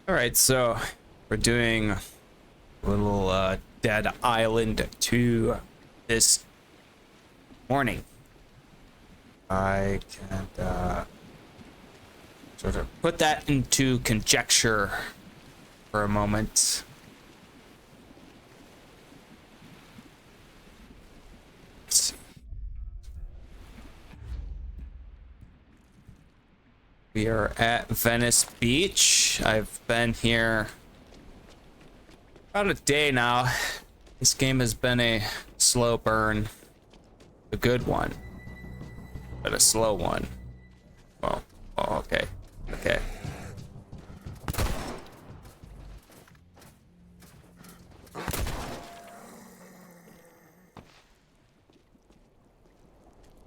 All right, so we're doing a little Dead Island 2 this morning. I can sort of put that into conjecture for a moment. Let's see. We are at Venice Beach. I've been here about a day now. This game has been a slow burn. A good one, but a slow one. Well, okay. Okay.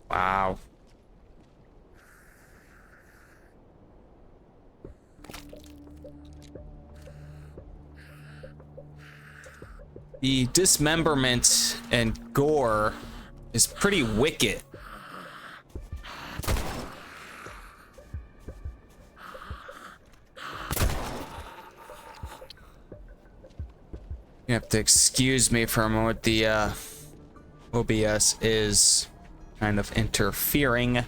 Wow. The dismemberment and gore is pretty wicked. You have to excuse me for a moment. The OBS is kind of interfering,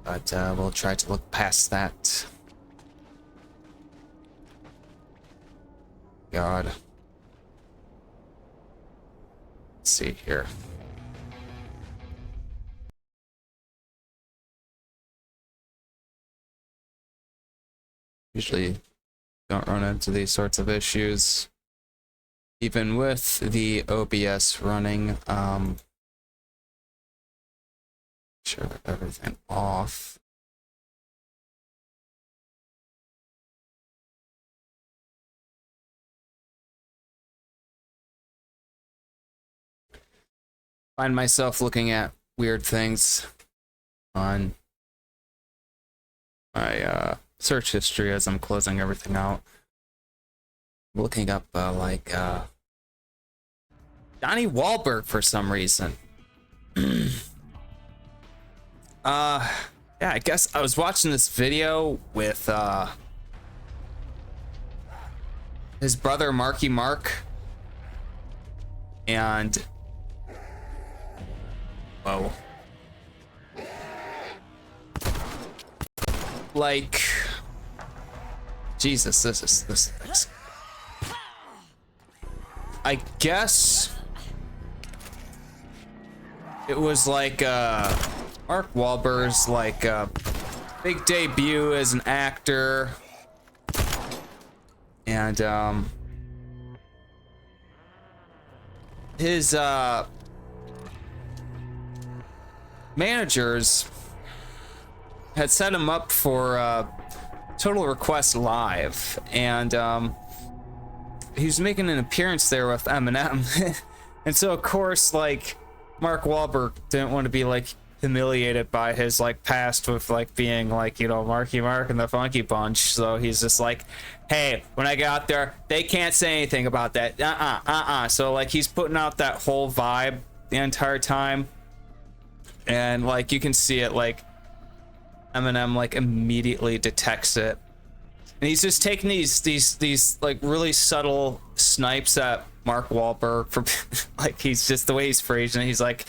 but we'll try to look past that. God. Let's see here. Usually don't run into these sorts of issues. Even with the OBS running, sure everything off. Find myself looking at weird things on my search history as I'm closing everything out. Looking up like Donnie Wahlberg for some reason. Yeah, I guess I was watching this video with his brother Marky Mark, and whoa, like Jesus, this I guess it was like Mark Wahlberg's like big debut as an actor, and his managers had set him up for Total Request Live, and he was making an appearance there with Eminem. And so of course, like, Mark Wahlberg didn't want to be like humiliated by his like past with like being like, you know, Marky Mark and the Funky Bunch. So he's just like, hey, when I get out there, they can't say anything about that. So like he's putting out that whole vibe the entire time, and like you can see it, like Eminem like immediately detects it, and he's just taking these like really subtle snipes at Mark Wahlberg for like, he's just, the way he's phrasing it, he's like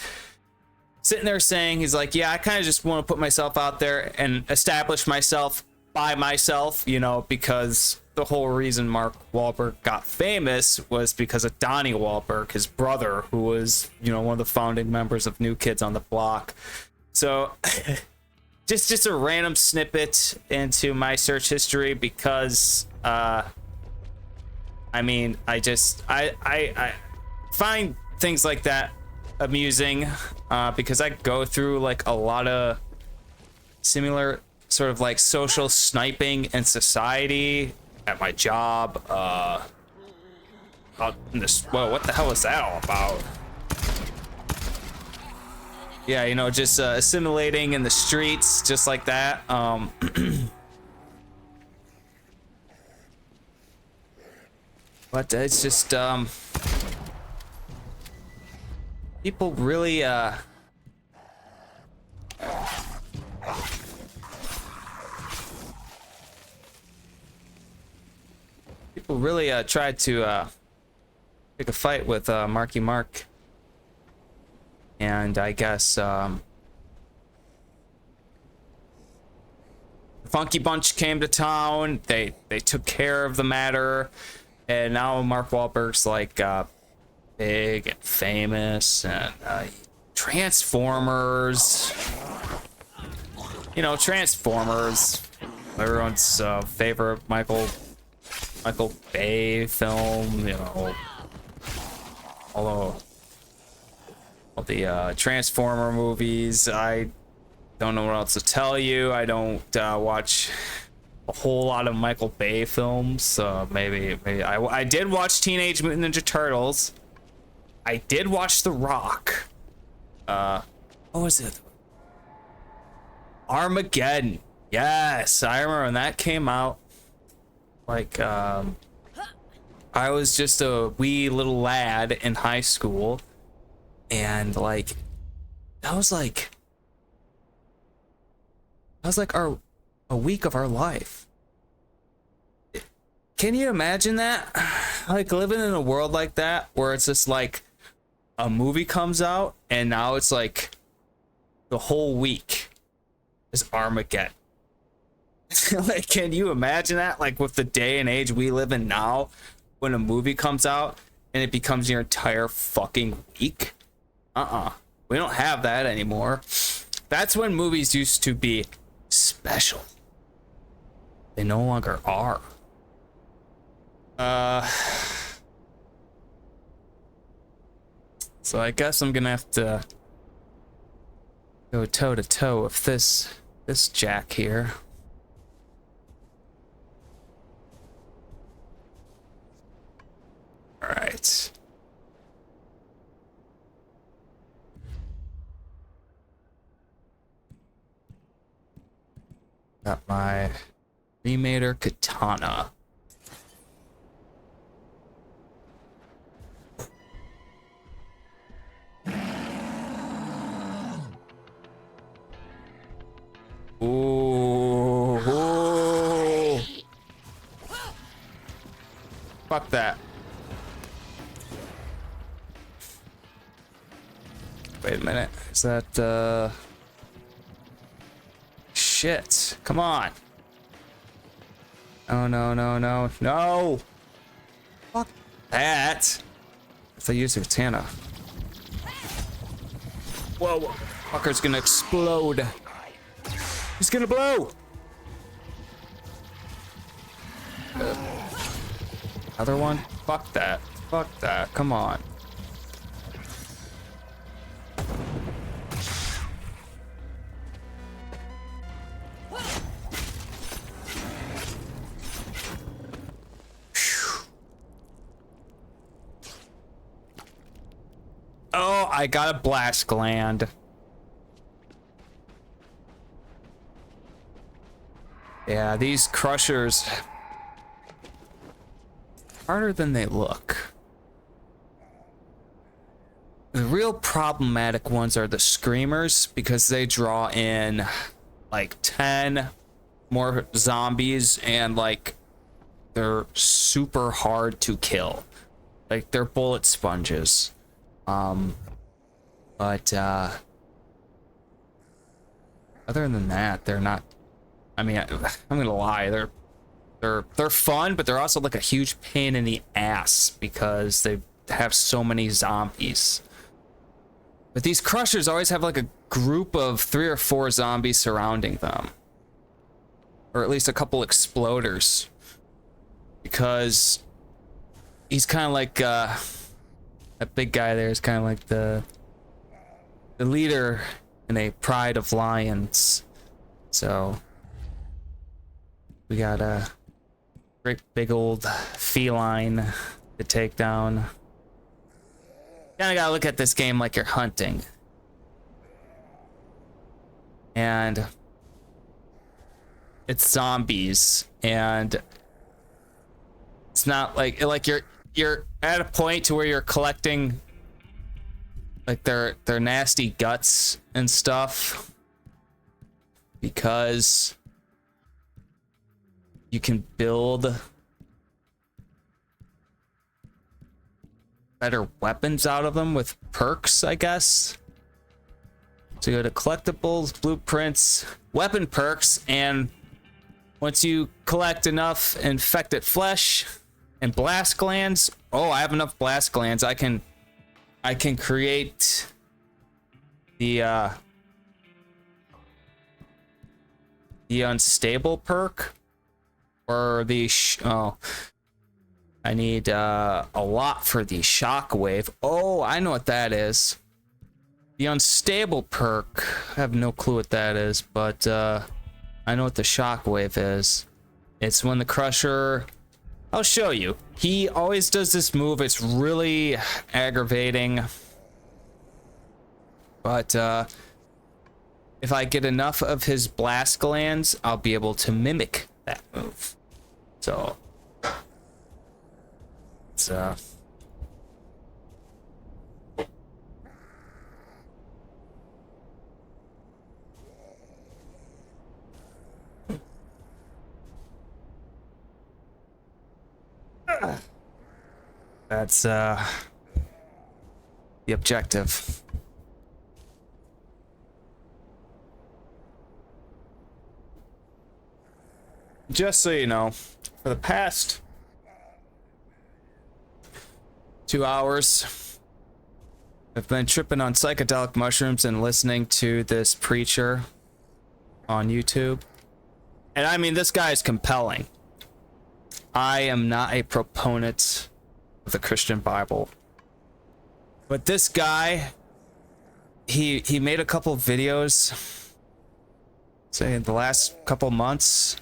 sitting there saying, he's like, yeah, I kind of just want to put myself out there and establish myself by myself, you know, because the whole reason Mark Wahlberg got famous was because of Donnie Wahlberg, his brother, who was, you know, one of the founding members of New Kids on the Block. So just a random snippet into my search history, because I mean, I find things like that amusing, because I go through like a lot of similar sort of like social sniping in society, at my job, out in this, whoa, what the hell is that all about? Yeah, you know, just assimilating in the streets, just like that. But it's just people really people really tried to pick a fight with Marky Mark. And I guess the Funky Bunch came to town. They took care of the matter, and now Mark Wahlberg's like big and famous, and Transformers. You know, Transformers, everyone's favorite Michael Bay film. You know, all the Transformer movies. I don't know what else to tell you. I don't watch a whole lot of Michael Bay films. Maybe I did watch Teenage Mutant Ninja Turtles. I did watch The Rock. What was it? Armageddon. Yes, I remember when that came out. Like, I was just a wee little lad in high school, and like, that was like a week of our life. Can you imagine that? Like living in a world like that, where it's just like a movie comes out, and now it's like the whole week is Armageddon. Like, can you imagine that? Like, with the day and age we live in now, when a movie comes out and it becomes your entire fucking week? We don't have that anymore. That's when movies used to be special. They no longer are. So I guess I'm gonna have to go toe to toe with this Jack here. All right. Got my Remader Katana. Ooh. Fuck that. Wait a minute. Is that shit. Come on. Oh no. Fuck that. If I use a katana. Whoa. Fucker's gonna explode. He's gonna blow. Other one? Fuck that. Come on. Oh, I got a blast gland. Yeah, these crushers, harder than they look. The real problematic ones are the screamers, because they draw in like 10 more zombies, and like they're super hard to kill. Like, they're bullet sponges. But other than that, they're not. I mean, I'm gonna lie, they're fun, but they're also like a huge pain in the ass because they have so many zombies. But these crushers always have like a group of 3 or 4 zombies surrounding them, or at least a couple exploders, because he's kind of like that big guy there is kind of like the leader in a pride of lions. So we got a great big old feline to take down. Kinda gotta look at this game like you're hunting. And it's zombies, and it's not like you're at a point to where you're collecting like their nasty guts and stuff, because you can build better weapons out of them with perks, I guess. So go to collectibles, blueprints, weapon perks, and once you collect enough infected flesh and blast glands, oh, I have enough blast glands. I can create the unstable perk, or the I need a lot for the shockwave. Oh, I know what that is. The unstable perk, I have no clue what that is, but I know what the shockwave is. It's when the Crusher, I'll show you. He always does this move. It's really aggravating. But if I get enough of his blast glands, I'll be able to mimic that move. So it's that's the objective. Just so you know, for the past 2 hours, I've been tripping on psychedelic mushrooms and listening to this preacher on YouTube. And I mean, this guy is compelling. I am not a proponent of the Christian Bible, but this guy, he made a couple videos, say in the last couple months,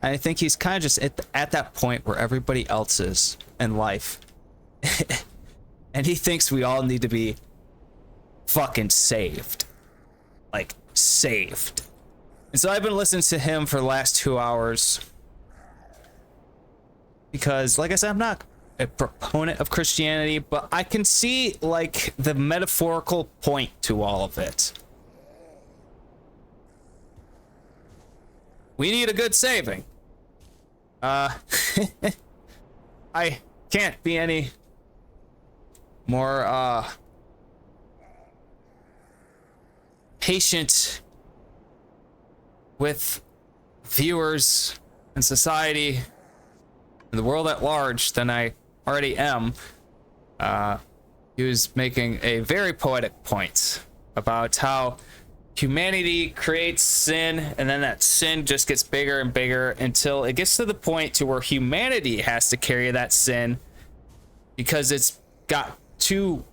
and I think he's kind of just at that point where everybody else is in life. And he thinks we all need to be fucking saved. Like, saved. And so I've been listening to him for the last 2 hours. Because, like I said, I'm not a proponent of Christianity, but I can see, like, the metaphorical point to all of it. We need a good saving. I can't be any more patient with viewers and society and the world at large than I already am. He was making a very poetic point about how humanity creates sin, and then that sin just gets bigger and bigger until it gets to the point to where humanity has to carry that sin because it's got too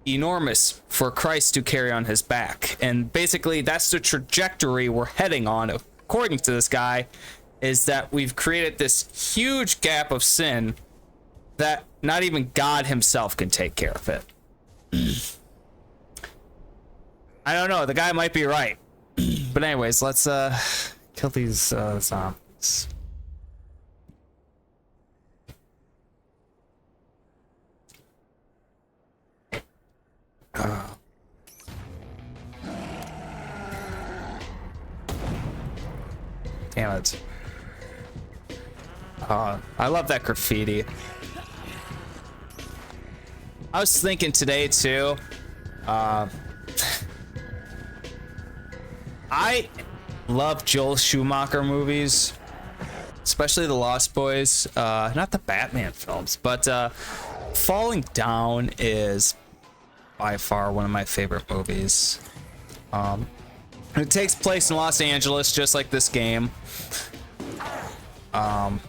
enormous for Christ to carry on his back. And basically that's the trajectory we're heading on, according to this guy, is that we've created this huge gap of sin that not even God himself can take care of it. I don't know, the guy might be right. But anyways, let's kill these zombies. Damn it. I love that graffiti. I was thinking today too, I love Joel Schumacher movies, especially The Lost Boys, not the Batman films, but Falling Down is by far one of my favorite movies. It takes place in Los Angeles, just like this game. But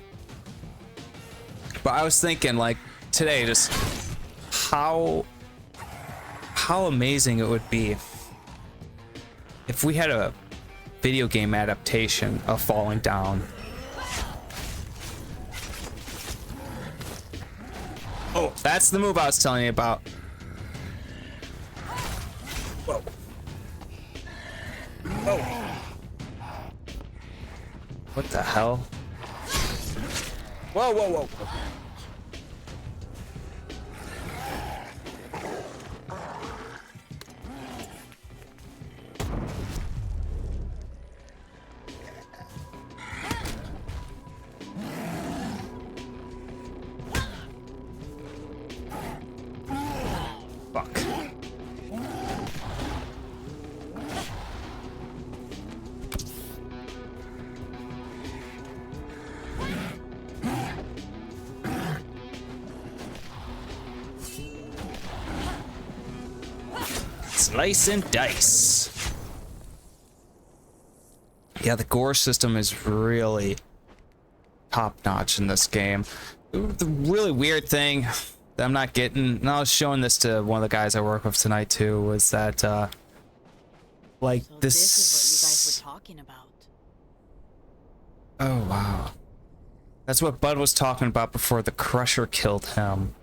I was thinking, like, today, just how amazing it would be if we had a video game adaptation of Falling Down. Oh, that's the move I was telling you about. Whoa. Whoa. What the hell? Whoa, whoa, whoa. Slice and dice. Yeah, the gore system is really top-notch in this game. The really weird thing that I'm not getting, and I was showing this to one of the guys I work with tonight too, was that like So this is what you guys were talking about. Oh wow. That's what Bud was talking about before the Crusher killed him.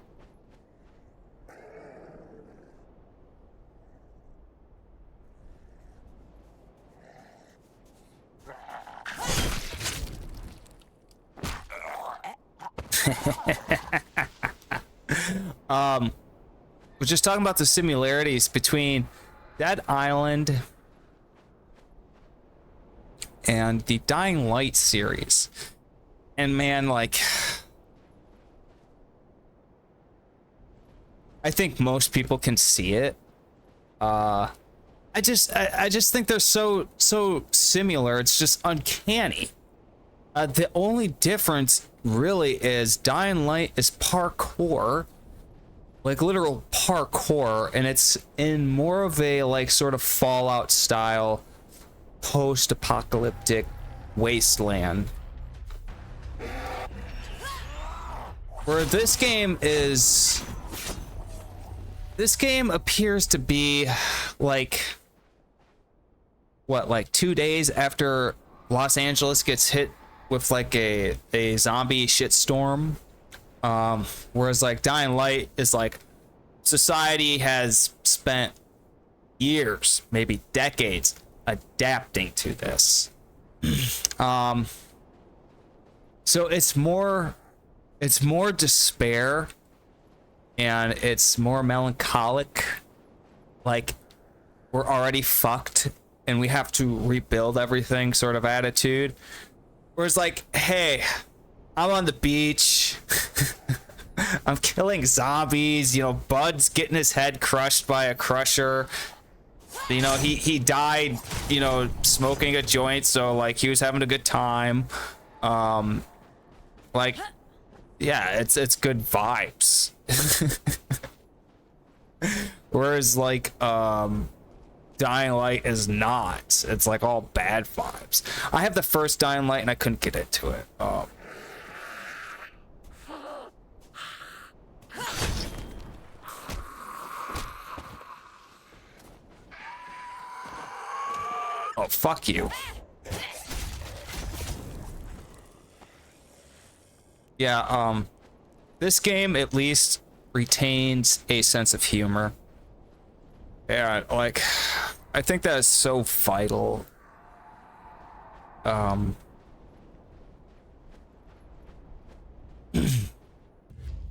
We're just talking about the similarities between Dead Island and the Dying Light series. And man, like, I think most people can see it. I just think they're so similar. It's just uncanny. The only difference really is Dying Light is parkour, like literal parkour, and it's in more of a like sort of Fallout style post-apocalyptic wasteland, where this game appears to be like what, like 2 days after Los Angeles gets hit with like a zombie shitstorm, whereas like Dying Light is like society has spent years, maybe decades, adapting to this. So it's more despair, and it's more melancholic, like we're already fucked and we have to rebuild everything sort of attitude. Whereas like, hey, I'm on the beach, I'm killing zombies, you know, Bud's getting his head crushed by a crusher. You know, he died, you know, smoking a joint, so like he was having a good time. Like, yeah, it's good vibes. Whereas like Dying Light is not. It's like all bad vibes. I have the first Dying Light and I couldn't get into it. Oh, fuck you. Yeah, this game at least retains a sense of humor. Yeah, like, I think that is so vital.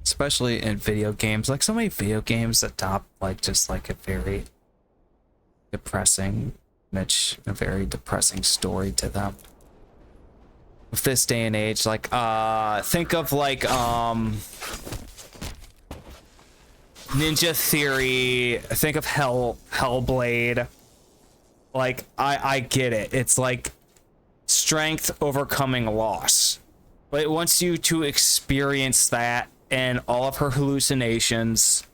Especially in video games. Like, so many video games adopt, like, just like a very depressing niche, a very depressing story to them. With this day and age, like, think of like, Ninja Theory, think of Hellblade. Like, I get it. It's like strength overcoming loss. But it wants you to experience that and all of her hallucinations,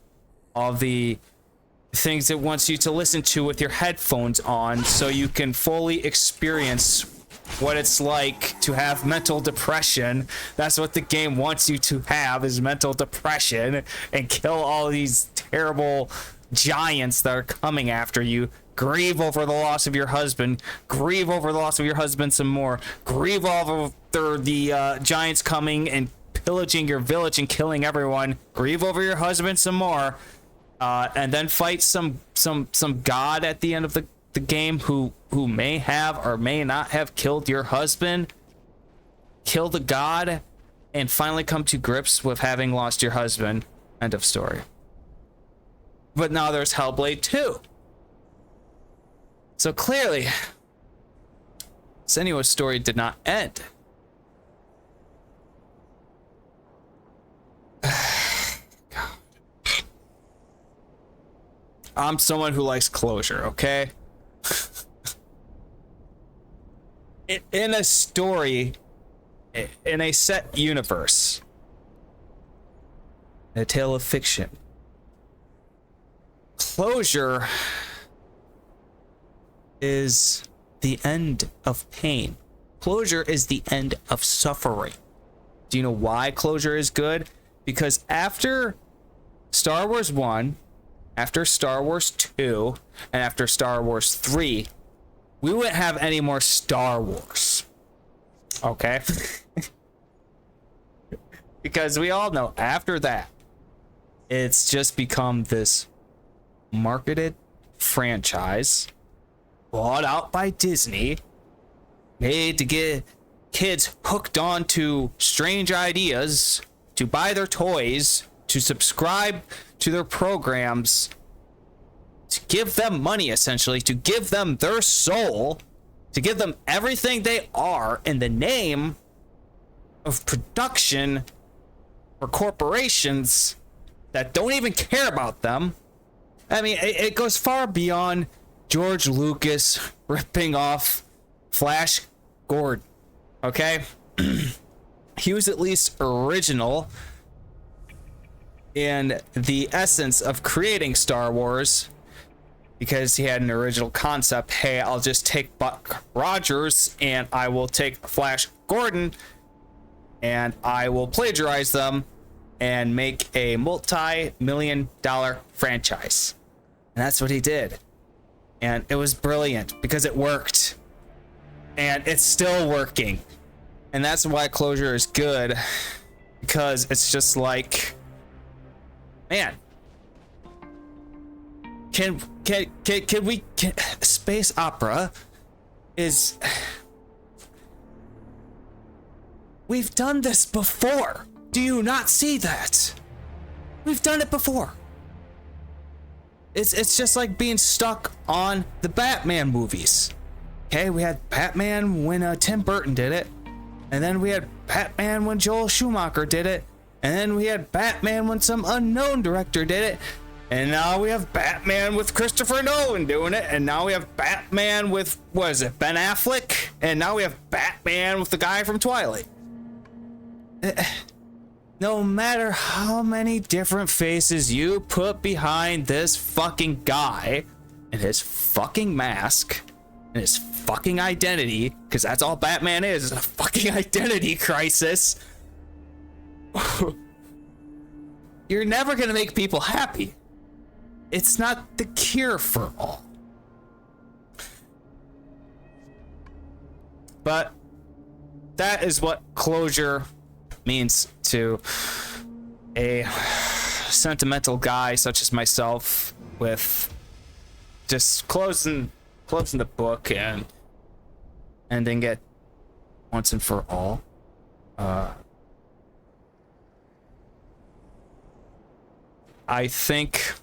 all the things it wants you to listen to with your headphones on, so you can fully experience what it's like to have mental depression. That's what the game wants you to have, is mental depression, and kill all these terrible giants that are coming after you. Grieve over the loss of your husband. Grieve over the loss of your husband some more. Grieve over the giants coming and pillaging your village and killing everyone. Grieve over your husband some more. And then fight some god at the end of the game who may have or may not have killed your husband. Kill the god and finally come to grips with having lost your husband. End of story. But now there's Hellblade 2. So clearly, Senua's story did not end. I'm someone who likes closure, okay? In a story, in a set universe, a tale of fiction, closure is the end of pain. Closure is the end of suffering. Do you know why closure is good? Because after Star Wars 1, after Star Wars 2, and after Star Wars 3, we wouldn't have any more Star Wars. Okay? Because we all know after that, it's just become this marketed franchise bought out by Disney, made to get kids hooked on to strange ideas, to buy their toys, to subscribe to their programs, to give them money, essentially, to give them their soul, to give them everything they are in the name of production for corporations that don't even care about them. I mean, it goes far beyond George Lucas ripping off Flash Gordon, okay? He was at least original in the essence of creating Star Wars, because he had an original concept. Hey, I'll just take Buck Rogers and I will take Flash Gordon and I will plagiarize them and make a multi-million-dollar franchise. And that's what he did. And it was brilliant because it worked. And it's still working. And that's why closure is good. Because it's just like, man, can we space opera is, we've done this before. Do you not see that? We've done it before. It's just like being stuck on the Batman movies. Okay, we had Batman when Tim Burton did it, and then we had Batman when Joel Schumacher did it, and then we had Batman when some unknown director did it, and now we have Batman with Christopher Nolan doing it, and now we have Batman with, what is it, Ben Affleck, and now we have Batman with the guy from Twilight. No matter how many different faces you put behind this fucking guy and his fucking mask and his fucking identity, because that's all Batman is a fucking identity crisis, you're never gonna make people happy. It's not the cure for all. But that is what closure means to a sentimental guy such as myself, with just closing the book and ending it once and for all. I think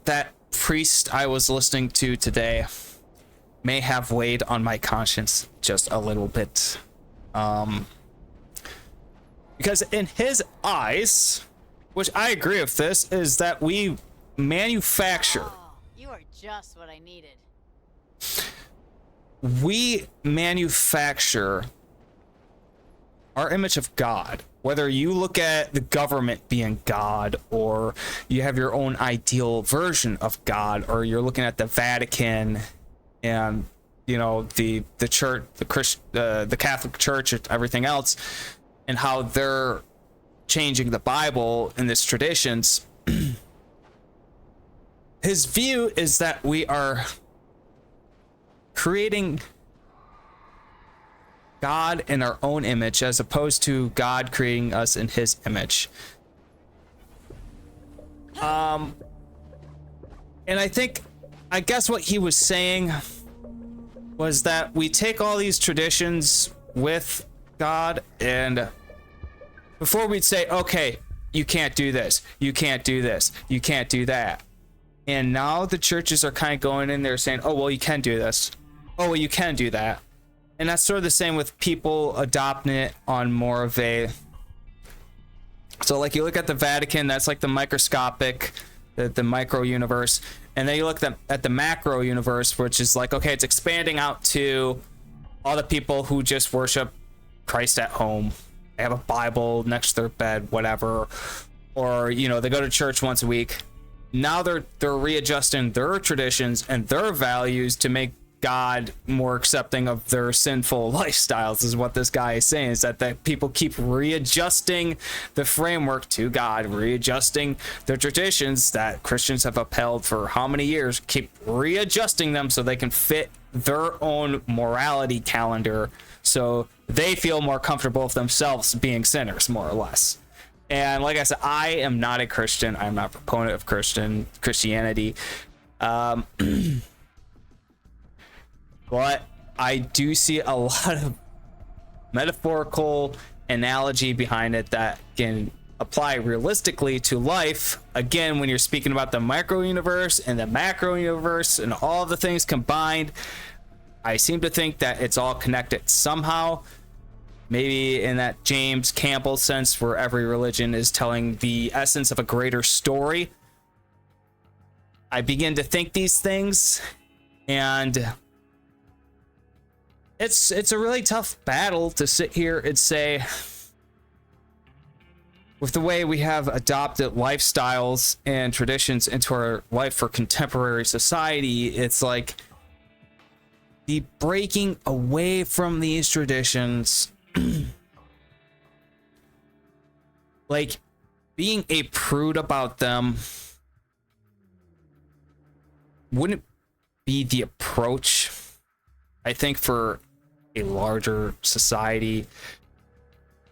that priest I was listening to today may have weighed on my conscience just a little bit. Because in his eyes, which I agree with this, is that we manufacture. Oh, you are just what I needed. We manufacture our image of God. Whether you look at the government being God, or you have your own ideal version of God, or you're looking at the Vatican and, you know, the church, the Catholic Church, and everything else, and how they're changing the Bible and its traditions. His view is that we are creating God in our own image, as opposed to God creating us in his image. And I guess what he was saying was that we take all these traditions with God, and before we'd say, okay, you can't do this, you can't do this, you can't do that. And now the churches are kind of going in there saying, oh, well, you can do this. Oh, well, you can do that. And that's sort of the same with people adopting it on more of a... So, like, you look at the Vatican, that's like the microscopic, the micro universe. And then you look at the macro universe, which is like, okay, it's expanding out to all the people who just worship Christ at home. They have a Bible next to their bed, whatever. Or, you know, they go to church once a week. now they're readjusting their traditions and their values to make God more accepting of their sinful lifestyles, is what this guy is saying, is that people keep readjusting the framework to God, readjusting their traditions that Christians have upheld for how many years, keep readjusting them so they can fit their own morality calendar, so they feel more comfortable with themselves being sinners, more or less. And like I said, I am not a Christian. I'm not a proponent of Christianity. But I do see a lot of metaphorical analogy behind it that can apply realistically to life. Again, when you're speaking about the micro universe and the macro universe and all the things combined, I seem to think that it's all connected somehow. Maybe in that James Campbell sense, where every religion is telling the essence of a greater story. I begin to think these things, and it's a really tough battle to sit here and say, with the way we have adopted lifestyles and traditions into our life for contemporary society, it's like the breaking away from these traditions, like being a prude about them, wouldn't be the approach, I think, for a larger society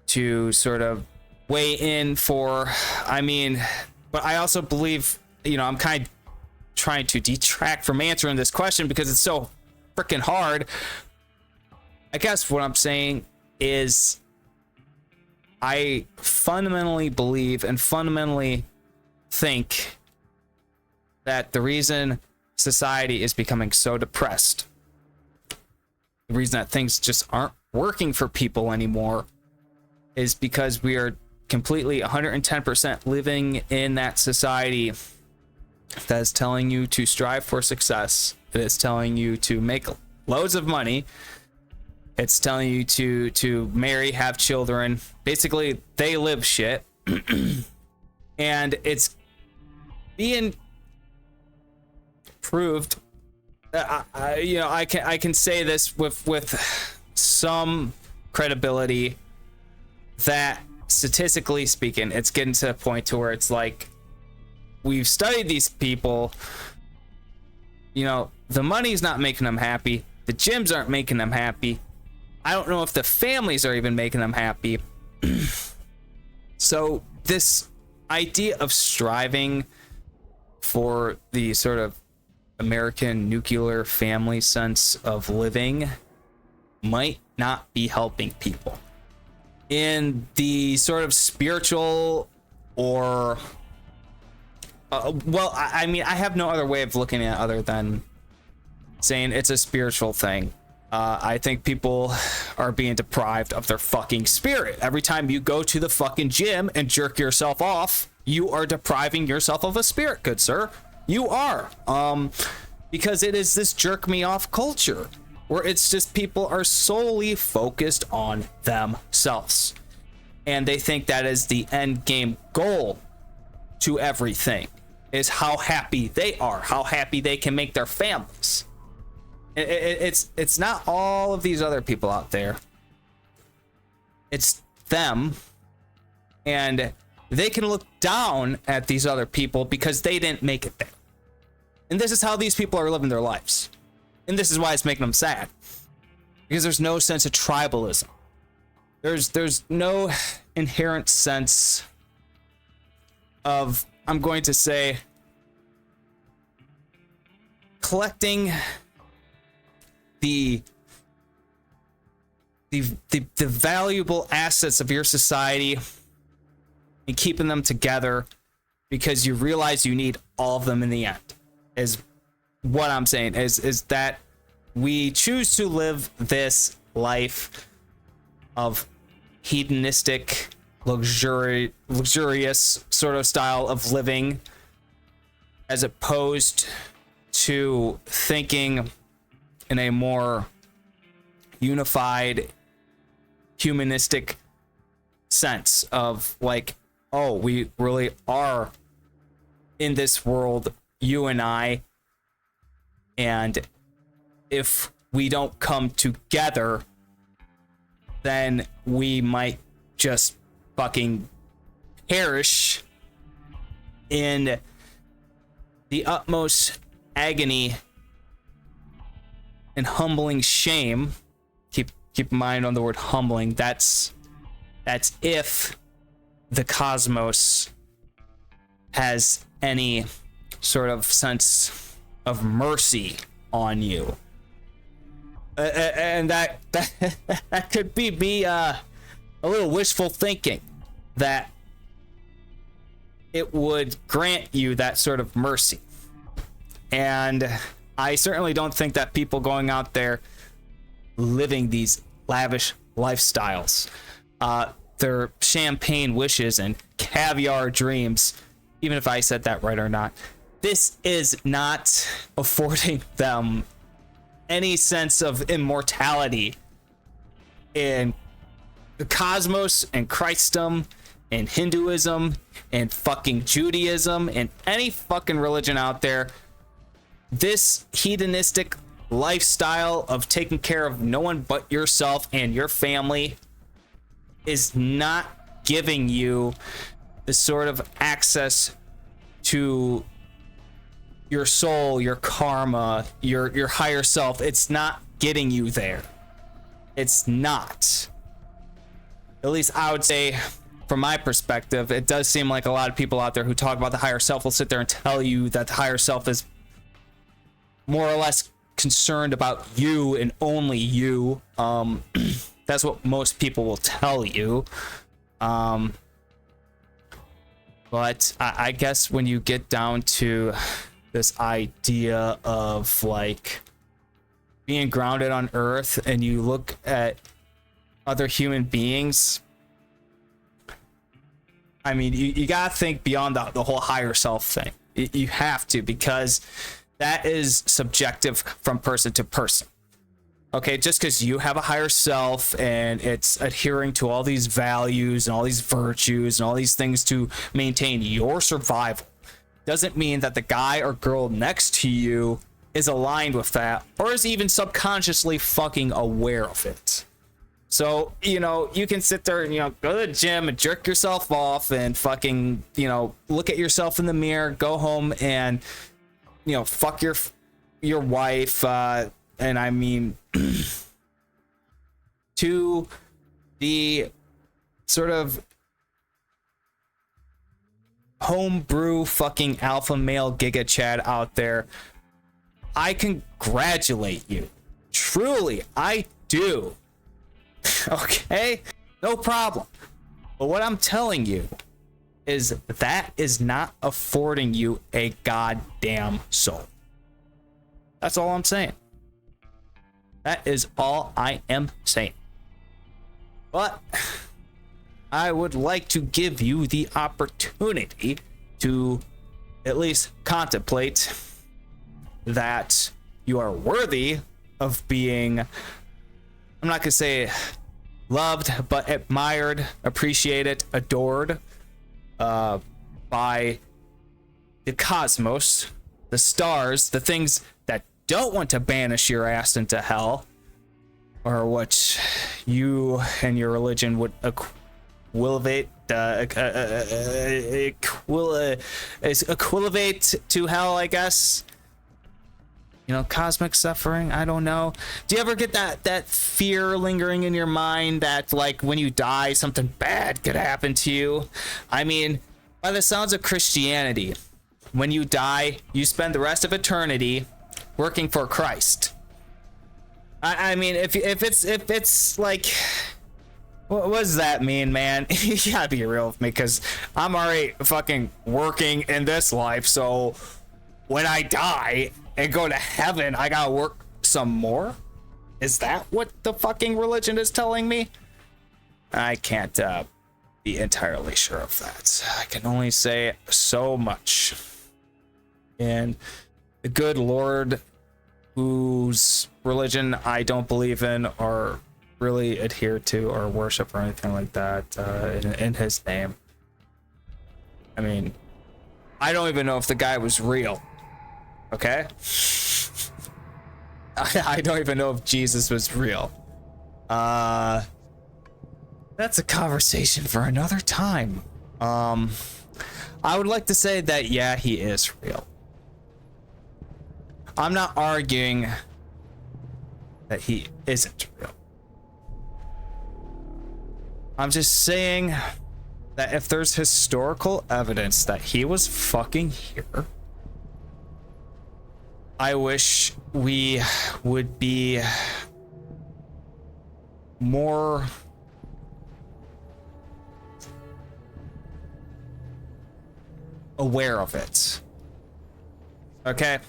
to sort of weigh in for. I mean, but I also believe, I'm kind of trying to detract from answering this question because it's so freaking hard. I guess what I'm saying is I fundamentally believe and fundamentally think that the reason society is becoming so depressed, the reason that things just aren't working for people anymore, is because we are completely 110% living in that society that is telling you to strive for success. It is telling you to make loads of money. It's telling you to marry, have children. Basically, they live shit. And it's being proved. I can say this with some credibility that statistically speaking, it's getting to a point to where it's like, we've studied these people. The money's not making them happy. The gyms aren't making them happy. I don't know if the families are even making them happy. So this idea of striving for the sort of American nuclear family sense of living might not be helping people in the sort of spiritual or I mean, I have no other way of looking at it other than saying it's a spiritual thing. I think people are being deprived of their fucking spirit. Every time you go to the fucking gym and jerk yourself off, you are depriving yourself of a spirit, good sir. You are. Because it is this jerk me off culture where it's just people are solely focused on themselves. And they think that is the end game goal to everything, is how happy they are, how happy they can make their families. It's not all of these other people out there. It's them. And they can look down at these other people because they didn't make it there. And this is how these people are living their lives. And this is why it's making them sad. Because there's no sense of tribalism. There's no inherent sense of, I'm going to say, collecting the valuable assets of your society and keeping them together because you realize you need all of them in the end, is what I'm saying, is that we choose to live this life of hedonistic, luxurious sort of style of living, as opposed to thinking in a more unified, humanistic sense of like, oh, we really are in this world, you and I, and if we don't come together, then we might just fucking perish in the utmost agony and humbling shame. Keep in mind on the word humbling. That's if the cosmos has any sort of sense of mercy on you. And that could be a little wishful thinking, that it would grant you that sort of mercy. And I certainly don't think that people going out there living these lavish lifestyles, their champagne wishes and caviar dreams, even if I said that right or not, this is not affording them any sense of immortality in the cosmos and Christendom and Hinduism and fucking Judaism and any fucking religion out there. This hedonistic lifestyle of taking care of no one but yourself and your family is not giving you the sort of access to your soul, your karma, your higher self. It's not getting you there. It's not. At least I would say, from my perspective, it does seem like a lot of people out there who talk about the higher self will sit there and tell you that the higher self is more or less concerned about you and only you. That's what most people will tell you. But I guess when you get down to this idea of like being grounded on Earth and you look at other human beings, I mean, you gotta think beyond the whole higher self thing. You have to, because that is subjective from person to person. Okay, just because you have a higher self and it's adhering to all these values and all these virtues and all these things to maintain your survival, doesn't mean that the guy or girl next to you is aligned with that or is even subconsciously fucking aware of it. So, you know, you can sit there and, you know, go to the gym and jerk yourself off and fucking, you know, look at yourself in the mirror, go home and, you know, fuck your wife, and I mean, to the sort of homebrew fucking alpha male giga chad out there, I congratulate you. Truly, I do. Okay? No problem. But what I'm telling you is that is not affording you a goddamn soul. That's all I'm saying. That is all I am saying. But I would like to give you the opportunity to at least contemplate that you are worthy of being, I'm not gonna say loved, but admired, appreciated, adored by the cosmos, the stars, the things that don't want to banish your ass into hell, or what you and your religion would equivate to hell, I guess. You know, cosmic suffering, I don't know. Do you ever get that fear lingering in your mind that, like, when you die, something bad could happen to you? I mean, by the sounds of Christianity, when you die, you spend the rest of eternity working for Christ. I mean, if it's like, what does that mean, man? You gotta be real with me, because I'm already fucking working in this life, so when I die and go to heaven, I gotta work some more? Is that what the fucking religion is telling me? I can't be entirely sure of that. I can only say so much. And the good Lord, whose religion I don't believe in or really adhere to or worship or anything like that, in his name. I mean, I don't even know if the guy was real. Okay? I don't even know if Jesus was real. That's a conversation for another time. I would like to say that, yeah, he is real. I'm not arguing that he isn't real. I'm just saying that if there's historical evidence that he was fucking here, I wish we would be more aware of it. Okay?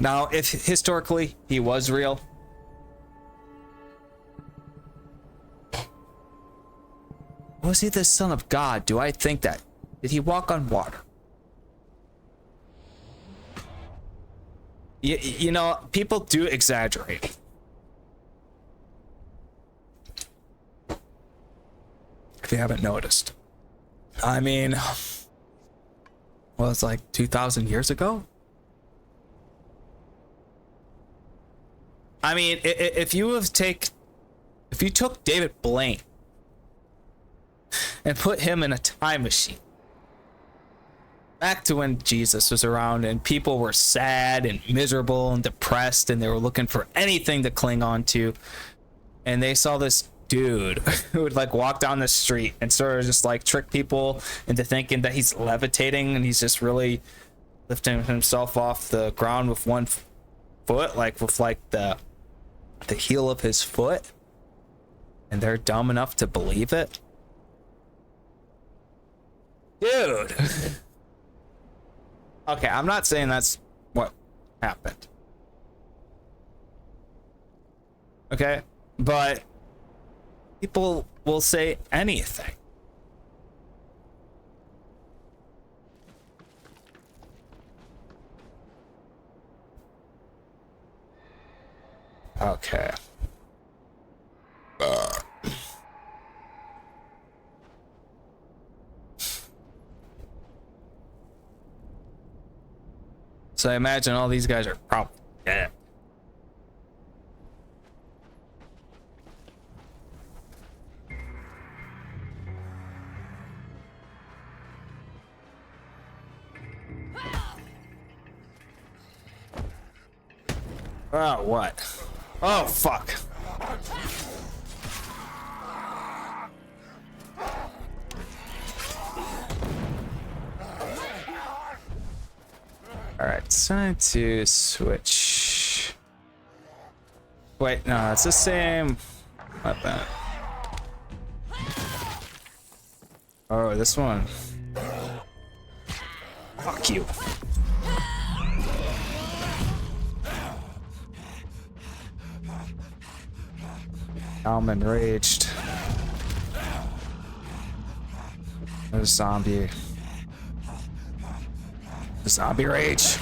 Now, if historically he was real, was he the Son of God? Do I think that? Did he walk on water? You know, people do exaggerate. If you haven't noticed. I mean, well, it's like 2,000 years ago? I mean, if you took David Blaine and put him in a time machine back to when Jesus was around and people were sad and miserable and depressed and they were looking for anything to cling on to, and they saw this dude who would like walk down the street and sort of just like trick people into thinking that he's levitating and he's just really lifting himself off the ground with one foot, like with like the heel of his foot, and they're dumb enough to believe it. Dude. Okay, I'm not saying that's what happened. Okay? But people will say anything. Okay. So I imagine all these guys are probably dead. Oh, what? Oh, fuck. Alright, it's time to switch. Wait, no, it's the same weapon. Oh, this one. Fuck you. I'm enraged. There's a zombie. Zombie rage.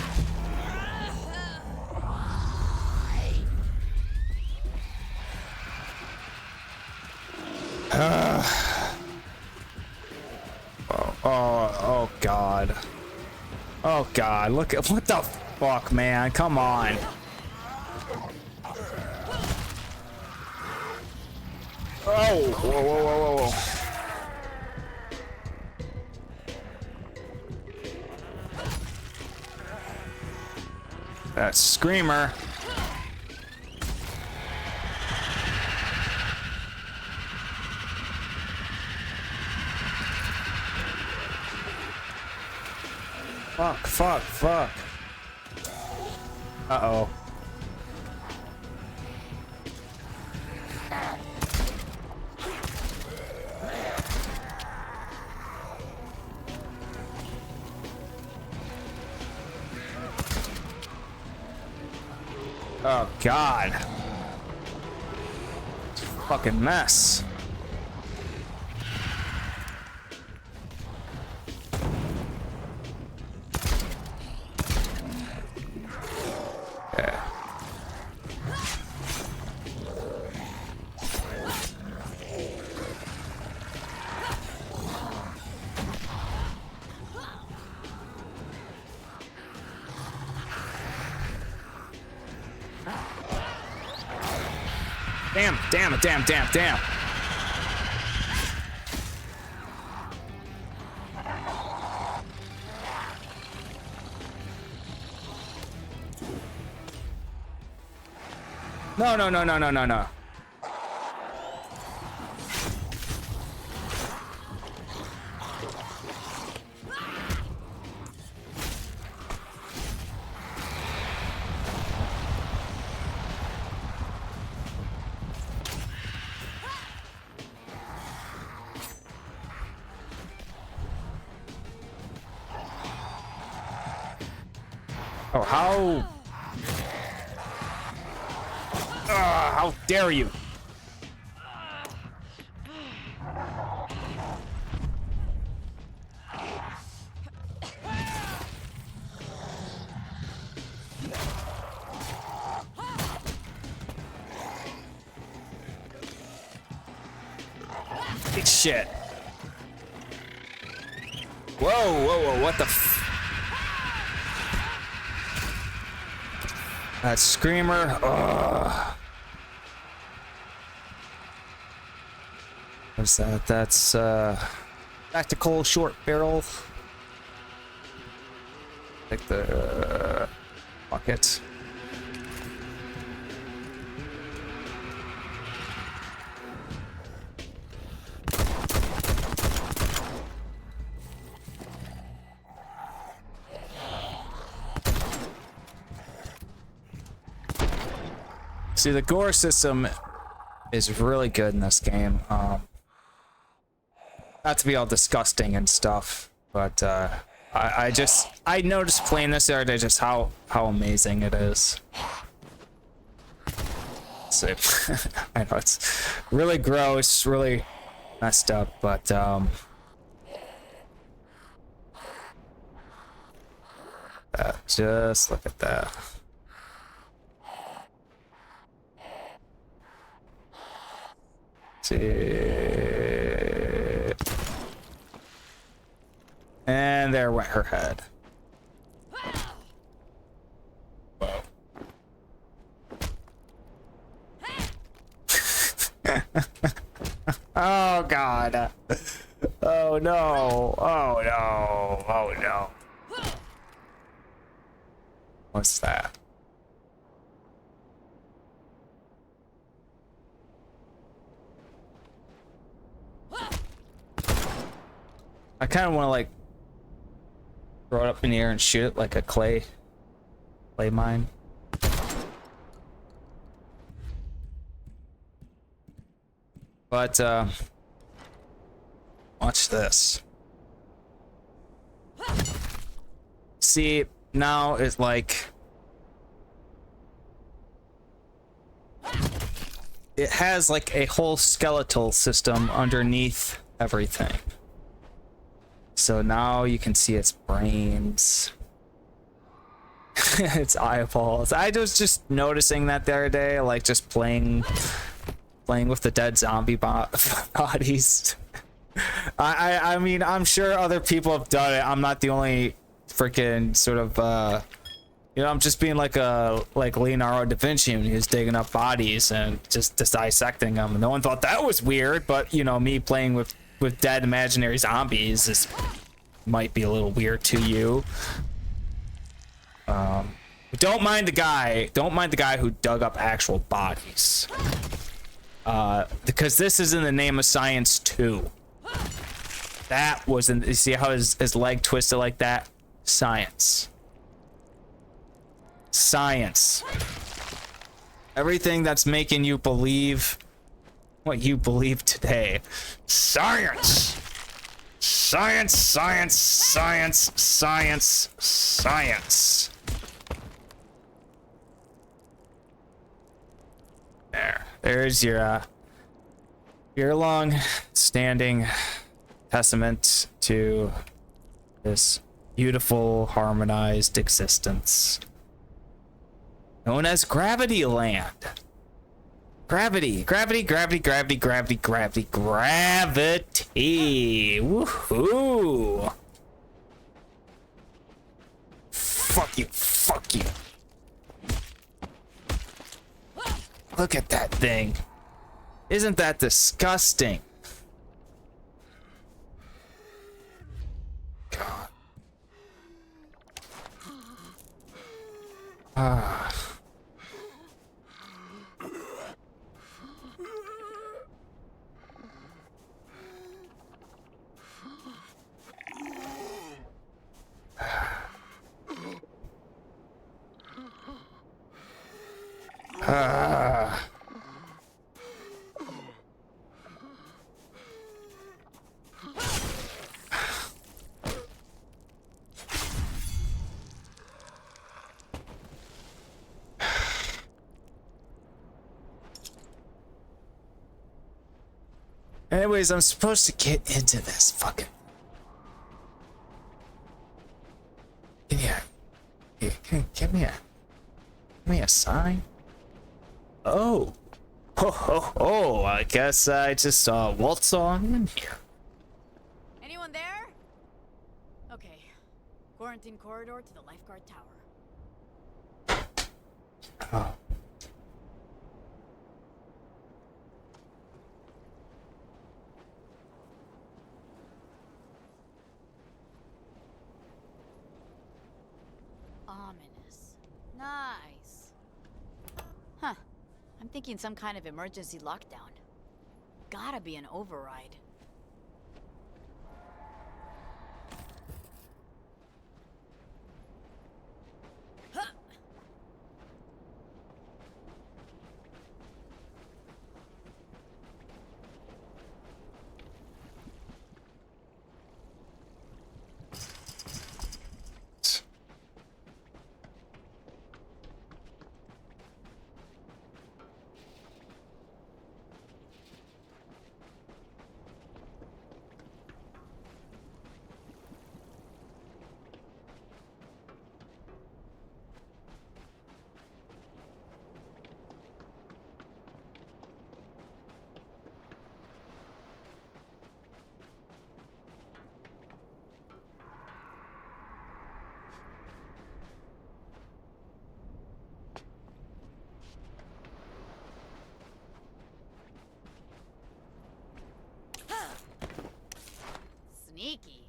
Oh God. Oh God, look at what the fuck, man. Come on. Oh, whoa. That screamer. Fuck. Uh-oh. Oh God. It's a fucking mess. Damn, damn it, damn, damn, damn. No, no, no, no, no, no, no. Oh, how dare you? Shit. Whoa, whoa, whoa, what the that screamer. Ugh. What's that? That's tactical short barrel. Like the bucket. See, the gore system is really good in this game. Not to be all disgusting and stuff, but I noticed playing this the other day just how amazing it is. So I know it's really gross, really messed up, but just look at that. And there went her head. Whoa. Oh God. Oh no. Oh no. Oh no. What's that? I kind of want to like throw it up in the air and shoot it like a clay mine. But watch this. See, now it's like it has like a whole skeletal system underneath everything. So now you can see its brains, its eyeballs. I was just noticing that the other day, like just playing with the dead zombie bodies. I mean, I'm sure other people have done it. I'm not the only freaking sort of, you know, I'm just being like Leonardo da Vinci when he was digging up bodies and just dissecting them. No one thought that was weird, but you know, me playing with dead imaginary zombies might be a little weird to you. Don't mind the guy who dug up actual bodies. Because this is in the name of science too. That was you see how his leg twisted like that? Science. Science. Everything that's making you believe what you believe today. Science! Science, science, science, science, science. There's your long-standing testament to this beautiful, harmonized existence known as Gravity Land. Gravity. Woohoo! Fuck you. Look at that thing. Isn't that disgusting? God. Ah. Ah. Anyways, I'm supposed to get into this fucking. Yeah. Give me a sign. Oh. Ho ho ho. I guess I just waltz on in here. Anyone there? Okay. Quarantine corridor to the lifeguard tower. Oh. Ominous. Nice. Huh. I'm thinking some kind of emergency lockdown. Gotta be an override. Huh. Sneaky.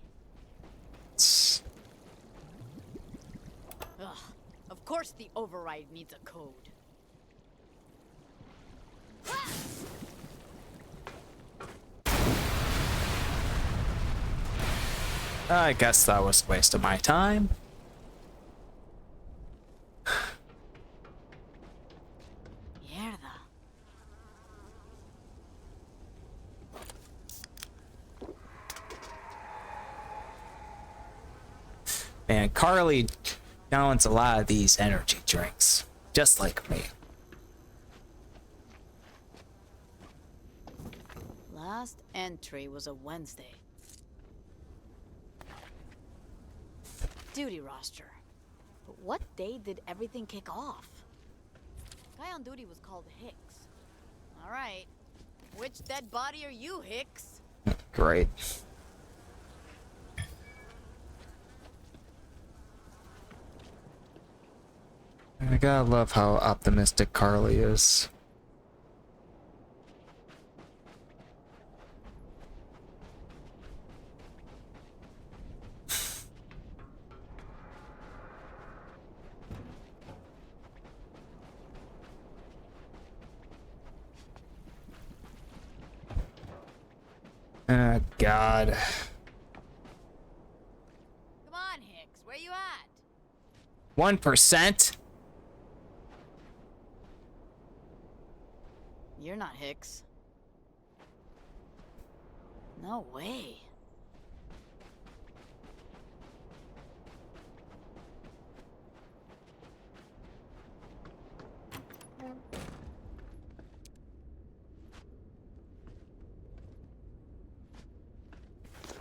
Ugh. Of course the override needs a code. I guess that was a waste of my time. Mierda. Man, Carly gallons a lot of these energy drinks, just like me. Last entry was a Wednesday. Duty roster. But what day did everything kick off? Guy on duty was called Hicks. All right. Which dead body are you, Hicks? Great. I gotta love how optimistic Carly is. Oh, God. Come on, Hicks. Where you at? 1%? You're not Hicks. No way.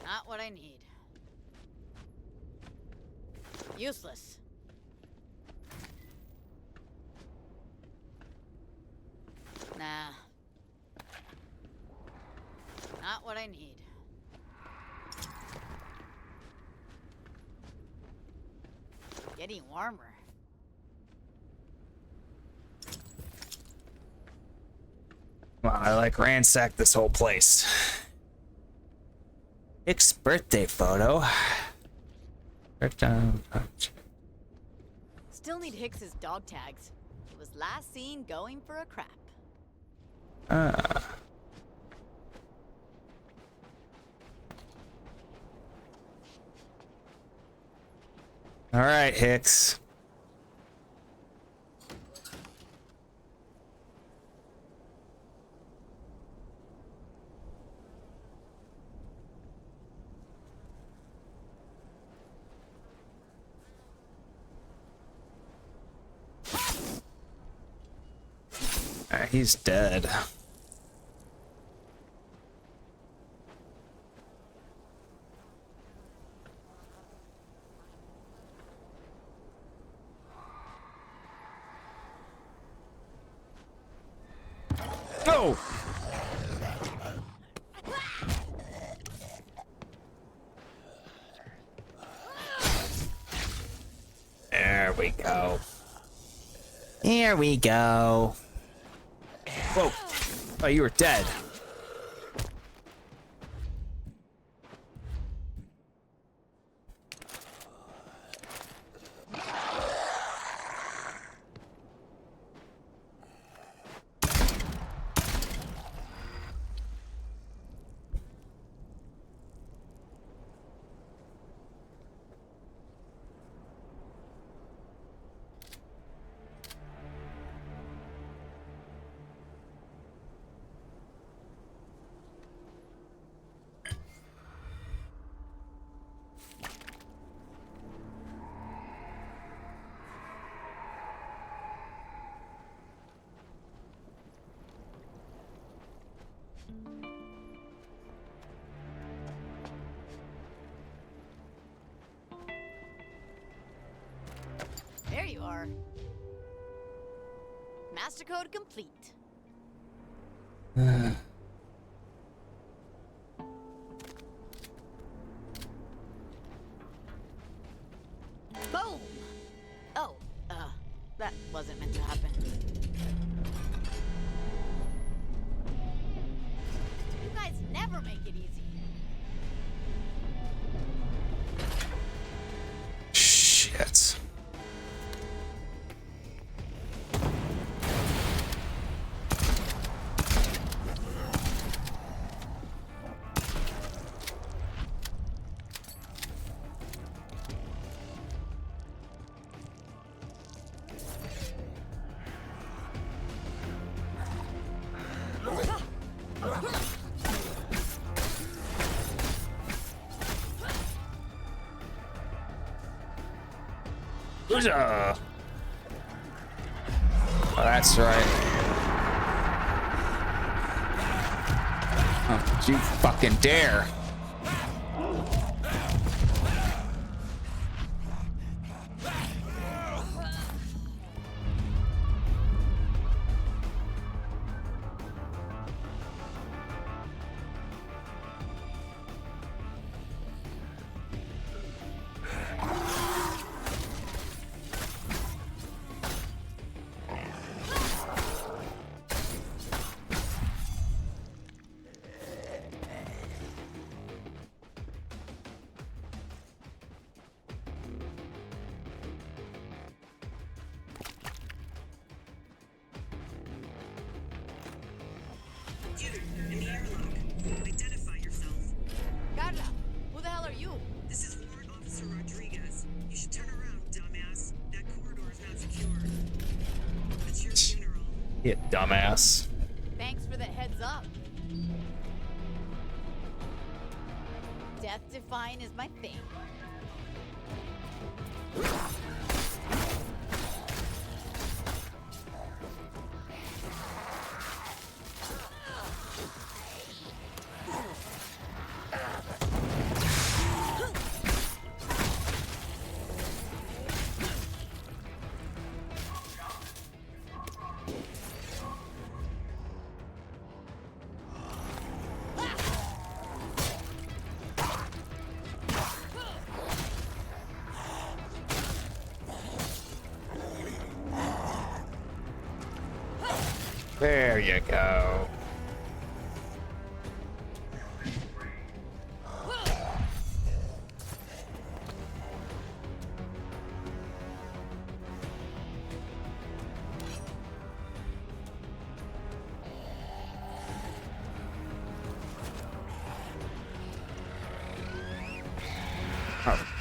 Not what I need. Useless. Nah. Not what I need. Getting warmer. Wow, I like ransacked this whole place. Hick's birthday photo. Still need Hicks's dog tags. He was last seen going for a crap. All right, Hicks. He's dead. No! There we go. Here we go. Whoa. Oh, you were dead. There you are. Master code complete. Boom! Oh, that wasn't meant to happen. You guys never make it easy. Shit. Oh, that's right. Oh, don't you fucking dare. You, in the airlock. Identify yourself. Carla, who the hell are you? This is Warrant Officer Rodriguez. You should turn around, dumbass. That corridor is not secure. It's your funeral. You dumbass. Thanks for the heads up. Death defying is my thing. There you go.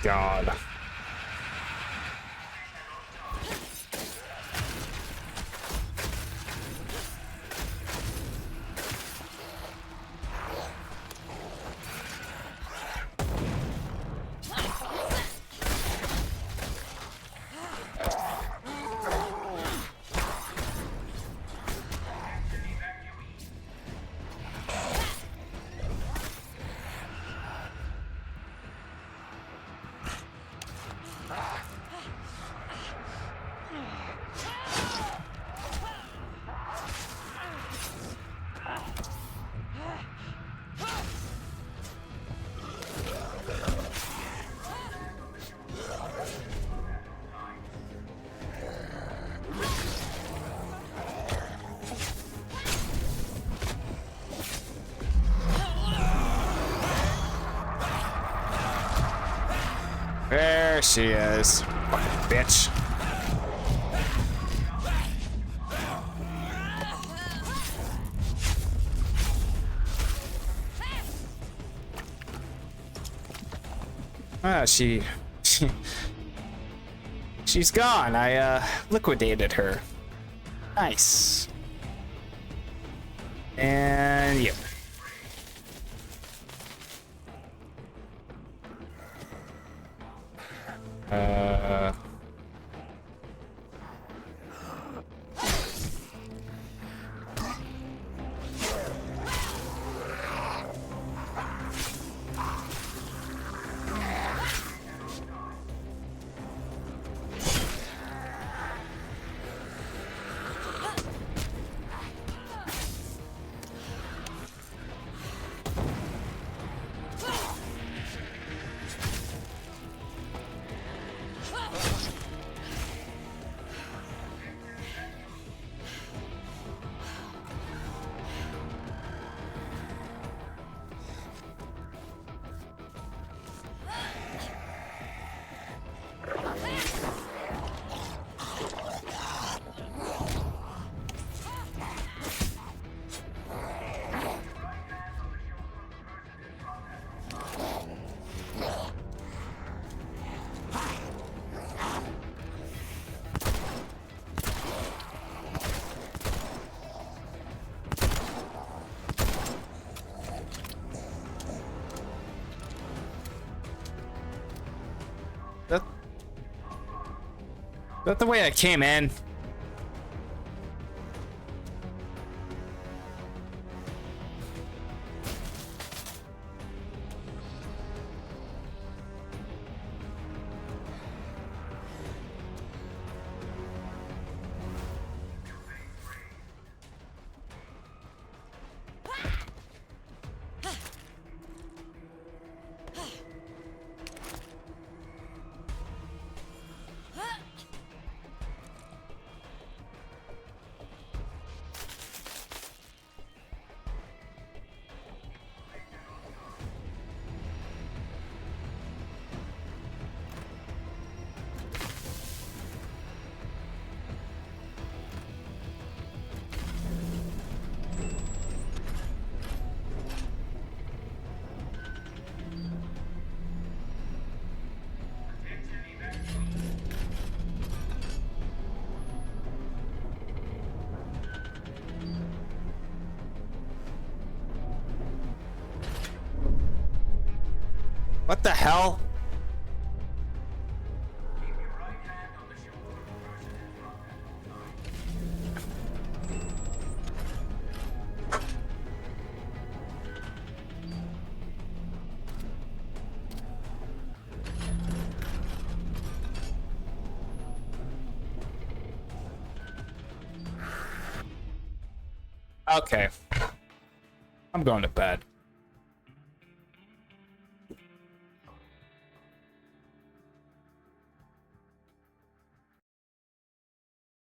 God. There she is. Fucking bitch. Ah, she's gone. I liquidated her. Nice. And yep. That the way I came in? What the hell? Okay. I'm going to bed.